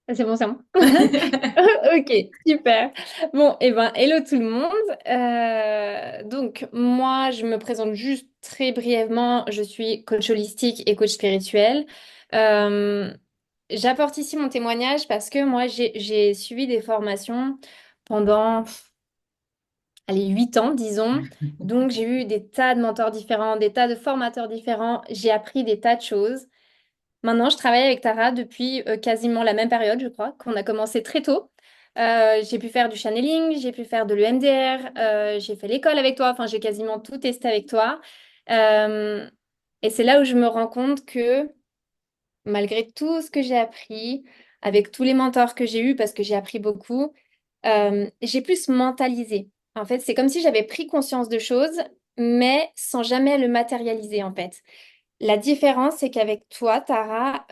Ah, c'est bon, c'est bon. Ok, super. Bon, et ben, hello tout le monde. Donc, moi, je me présente juste très brièvement. Je suis coach holistique et coach spirituel. Euh, J'apporte ici mon témoignage parce que moi, j'ai suivi des formations pendant, allez, 8 ans, disons. Donc, j'ai eu des tas de mentors différents, des tas de formateurs différents. J'ai appris des tas de choses. Maintenant, je travaille avec Tara depuis quasiment la même période, je crois, qu'on a commencé très tôt. J'ai pu faire du channeling, j'ai pu faire de l'EMDR, j'ai fait l'école avec toi, enfin, j'ai quasiment tout testé avec toi. Euh, et c'est là où je me rends compte que malgré tout ce que j'ai appris, avec tous les mentors que j'ai eus, parce que j'ai appris beaucoup, j'ai plus mentalisé. En fait, c'est comme si j'avais pris conscience de choses, mais sans jamais le matérialiser, en fait. La différence, c'est qu'avec toi, Tara,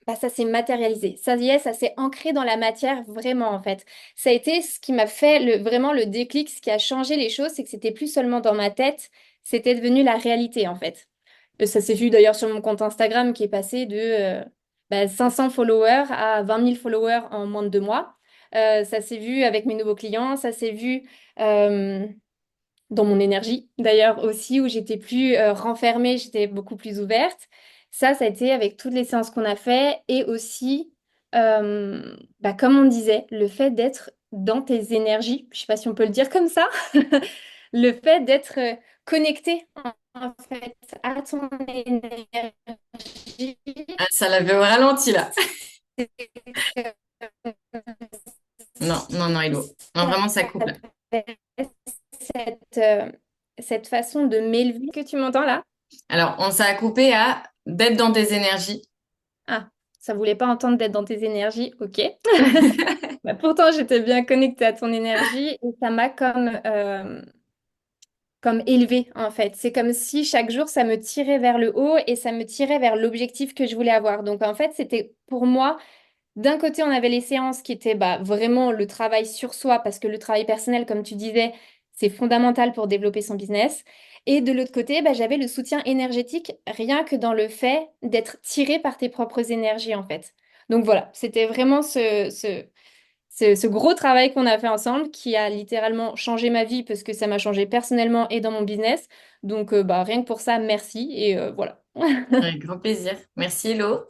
bah, ça s'est matérialisé. Ça y est, ça s'est ancré dans la matière vraiment, en fait. Ça a été ce qui m'a fait vraiment le déclic, ce qui a changé les choses, c'est que c'était plus seulement dans ma tête, c'était devenu la réalité, en fait. Ça s'est vu d'ailleurs sur mon compte Instagram qui est passé de 500 followers à 20 000 followers en moins de 2 mois. Ça s'est vu avec mes nouveaux clients, ça s'est vu euh, dans mon énergie d'ailleurs aussi, où j'étais plus renfermée, j'étais beaucoup plus ouverte. Ça a été avec toutes les séances qu'on a fait et aussi, comme on disait, le fait d'être dans tes énergies, je sais pas si on peut le dire comme ça, le fait d'être connecté en fait à ton énergie. Ah, ça l'avait au ralenti là. Non, non, non, Hello. Non, vraiment, ça coupe là. Cette, cette façon de m'élever que tu m'entends là? Alors, on s'est coupé à d'être dans tes énergies. Ah, ça voulait pas entendre d'être dans tes énergies, ok. Bah, pourtant, j'étais bien connectée à ton énergie et ça m'a comme élevée en fait. C'est comme si chaque jour, ça me tirait vers le haut et ça me tirait vers l'objectif que je voulais avoir. Donc en fait, c'était pour moi, d'un côté, on avait les séances qui étaient vraiment le travail sur soi parce que le travail personnel, comme tu disais, c'est fondamental pour développer son business. Et de l'autre côté, j'avais le soutien énergétique rien que dans le fait d'être tiré par tes propres énergies en fait. Donc voilà, c'était vraiment ce gros travail qu'on a fait ensemble qui a littéralement changé ma vie parce que ça m'a changé personnellement et dans mon business. Donc rien que pour ça, merci et voilà. Avec grand plaisir. Merci, Hello.